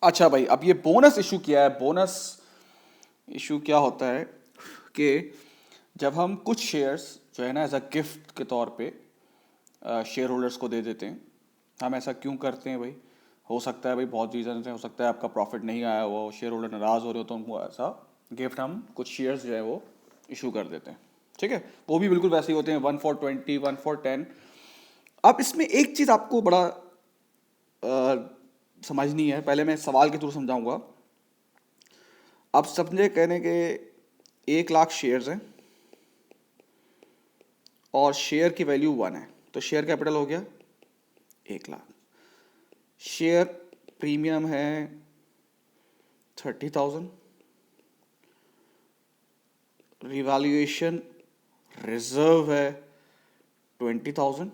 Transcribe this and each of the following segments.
अच्छा भाई, अब ये बोनस इशू किया है। बोनस इशू क्या होता है कि जब हम कुछ शेयर्स जो है ना एज अ गिफ्ट के तौर पे शेयर होल्डर्स को दे देते हैं। हम ऐसा क्यों करते हैं भाई? हो सकता है भाई बहुत रीजन है, हो सकता है आपका प्रॉफिट नहीं आया, वो शेयर होल्डर नाराज हो रहे हो तो उनको ऐसा गिफ्ट हम कुछ शेयर्स जो है वो इशू कर देते हैं। ठीक है, वो भी बिल्कुल वैसे ही होते हैं, 1 for 20, 1 for 10। अब इसमें एक चीज़ आपको बड़ा समझनी है, पहले मैं सवाल के थ्रू समझाऊंगा। अब समझे कहने के 1 लाख शेयर्स हैं और शेयर की वैल्यू 1 है, तो शेयर कैपिटल हो गया 1 लाख। शेयर प्रीमियम है 30,000। रिवैल्यूएशन रिजर्व है 20,000।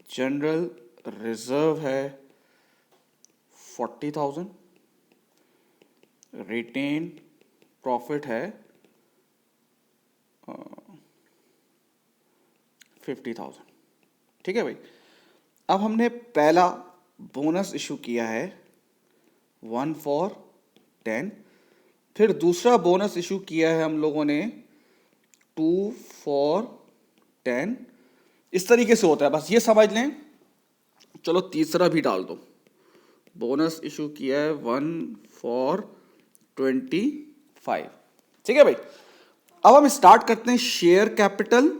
जनरल रिजर्व है 40,000। रिटेन प्रॉफिट है 50,000। ठीक है भाई, अब हमने पहला बोनस इशू किया है 1 for 10। फिर दूसरा बोनस इशू किया है हम लोगों ने 2 for 10। इस तरीके से होता है, बस ये समझ लें। चलो तीसरा भी डाल दो। बोनस इशू किया है 1 for 25। ठीक है भाई, अब हम स्टार्ट करते हैं। Share capital,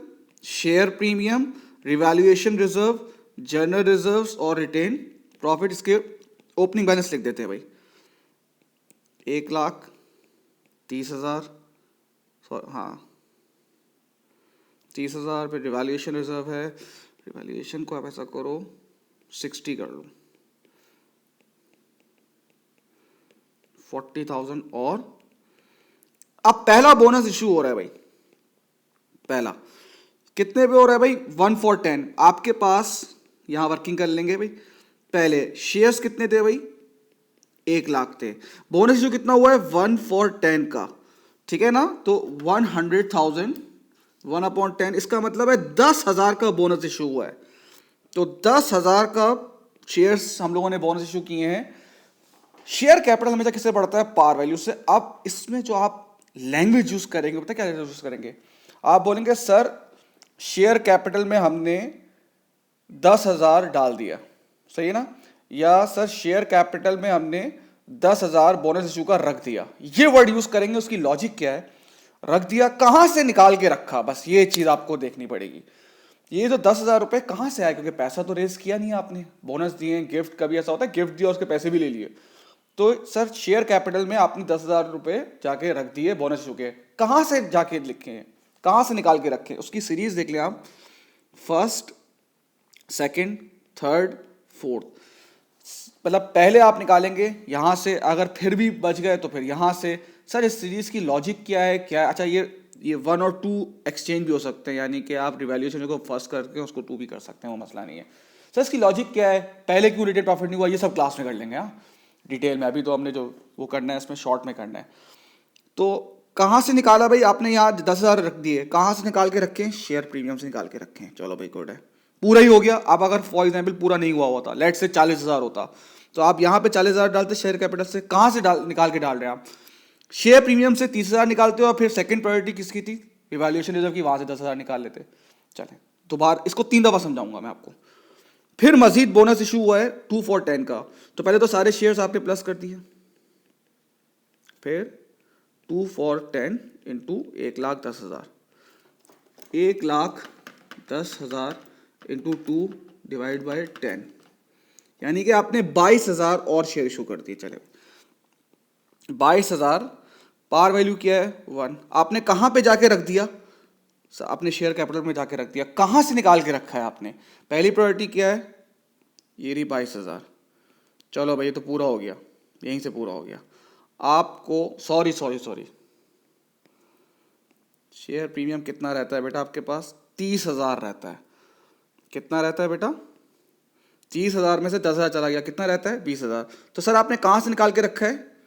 share premium, revaluation reserve, general reserves और रिटेन प्रॉफिट। इसके ओपनिंग बैलेंस लिख देते हैं भाई। 1,30,000, हाँ 30,000 पे रिवैल्यूएशन रिजर्व है। रिवैल्यूएशन को आप ऐसा करो 60 कर लो, 40,000। और अब पहला बोनस इशू हो रहा है भाई। पहला कितने पे हो रहा है भाई? 1 for 10। आपके पास यहां वर्किंग कर लेंगे भाई। पहले शेयर्स कितने थे भाई? 1 लाख थे। बोनस इशू कितना हुआ है? 1 for 10 का। ठीक है ना, तो 100,000 1/10, इसका मतलब है 10,000 का बोनस इशू हुआ है। तो 10,000 का शेयर्स हम लोगों ने बोनस इशू किए हैं। शेयर कैपिटल हमेशा किससे बढ़ता है? पार वैल्यू से। अब इसमें जो आप लैंग्वेज यूज करेंगे, पता क्या यूज करेंगे? आप बोलेंगे सर शेयर कैपिटल में हमने 10,000 डाल दिया, सही है ना? या सर शेयर कैपिटल में हमने 10,000 बोनस इशू का रख दिया। ये वर्ड यूज करेंगे। उसकी लॉजिक क्या है? रख दिया, कहां से निकाल के रखा, बस ये चीज आपको देखनी पड़ेगी। ये जो 10,000 रुपए कहां से आए? क्योंकि पैसा तो रेज किया नहीं आपने, बोनस दिए, गिफ्ट। कभी ऐसा होता है गिफ्ट दिया और उसके पैसे भी ले लिए। तो सर शेयर कैपिटल में आपने 10,000 रुपए जाके रख दिए बोनस इशू के, कहां से जाके लिखे हैं, कहां से निकाल के रखे? उसकी सीरीज देख लें आप, फर्स्ट, सेकंड, थर्ड, फोर्थ। मतलब पहले आप निकालेंगे यहां से, अगर फिर भी बच गए तो फिर यहां से। सर इस सीरीज की लॉजिक क्या है? क्या अच्छा ये 1 और 2 एक्सचेंज भी हो सकते हैं, यानी कि आप रिवैल्यूएशन को फर्स्ट करके उसको 2 भी कर सकते हैं, वो मसला नहीं है। सर इसकी लॉजिक क्या है? पहले क्यों रिटेन प्रॉफिट नहीं हुआ? ये सब क्लास में कर लेंगे, हाँ डिटेल में। अभी तो हमने जो वो करना है इसमें शॉर्ट में करना है। तो कहाँ से निकाला भाई आपने? यहाँ 10,000 रख दिए, कहाँ से निकाल के रखे? शेयर प्रीमियम से निकाल के रखे हैं। चलो भाई गुड है, पूरा ही हो गया। अब अगर फॉर एग्जाम्पल पूरा नहीं हुआ होता, लेट से 40,000 होता, तो आप यहाँ पे 40,000 डालते शेयर कैपिटल से। कहाँ से निकाल के डाल रहे हैं आप? शेयर प्रीमियम से 30,000 निकालते हो और फिर सेकंड प्रायोरिटी किसकी थी? रिवैल्यूएशन रिजर्व की, वहां से 10,000 निकाल लेते। चले दोबारा इसको 3 दफा समझाऊंगा मैं आपको। फिर मजीद बोनस इशू हुआ है 2 for 10 का। तो पहले तो सारे शेयर्स आपने प्लस कर दिए, फिर 2 for 10 into 1,10,000, 1,10,000 into 2 divide by 10, यानी कि आपने 22,000 और शेयर इशू कर दिए। चले 22,000, पार वैल्यू क्या है? 1। आपने कहां पे जाके रख दिया? आपने शेयर कैपिटल में जाके रख दिया। कहां से निकाल के रखा है आपने? पहली प्रायोरिटी क्या है? ये रही 22,000। चलो भाई ये तो पूरा हो गया, यहीं से पूरा हो गया। आपको sorry sorry sorry, share premium कितना रहता है बेटा आपके पास? 30,000 रहता है। कितना रहता है बेटा? 30,000 में से 10,000 चला गया, कितना रहता है? 20,000। तो सर आपने कहाँ से निकाल के रखा है?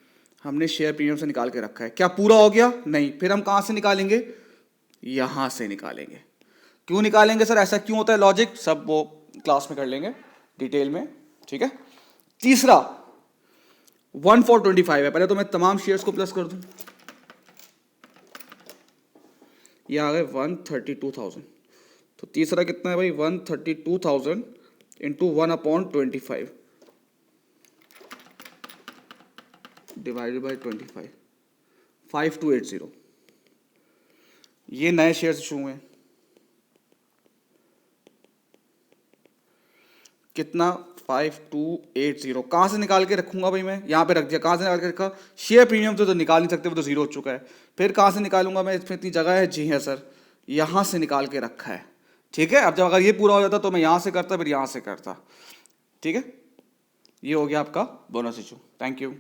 हमने शेयर प्रीमियम से निकाल के रखा है। क्या पूरा हो गया? नहीं। फिर हम कहाँ से निकालेंगे? यहाँ से निकालेंगे। क्यों निकालेंगे सर? ऐसा क्यों होता है? लॉजिक सब वो क्लास में कर लेंगे डिटेल में, ठीक है? तीसरा 1425 है। पहले तो मैं तमाम शेयर्स को प्लस कर दूं, ये आ गए 132,000। तो तीसरा कितना है भाई 132,000 इंटू 1/25 डिवाइडेड बाई 25, 5280। ये नए शेयर्स इशू हुए, कितना 5280। कहाँ से निकाल के रखूंगा भाई, मैं यहाँ पे रख दिया। कहाँ से निकाल के रखा, शेयर प्रीमियम से तो निकाल नहीं सकते, वो तो जीरो हो चुका है। फिर कहाँ से निकालूंगा मैं, इसमें इतनी जगह है, जी है सर, यहाँ से निकाल के रखा है। ठीक है, अब जब अगर ये पूरा हो जाता तो मैं यहाँ से करता, फिर यहाँ से करता। ठीक है, ये हो गया आपका बोनस इशू। Thank you.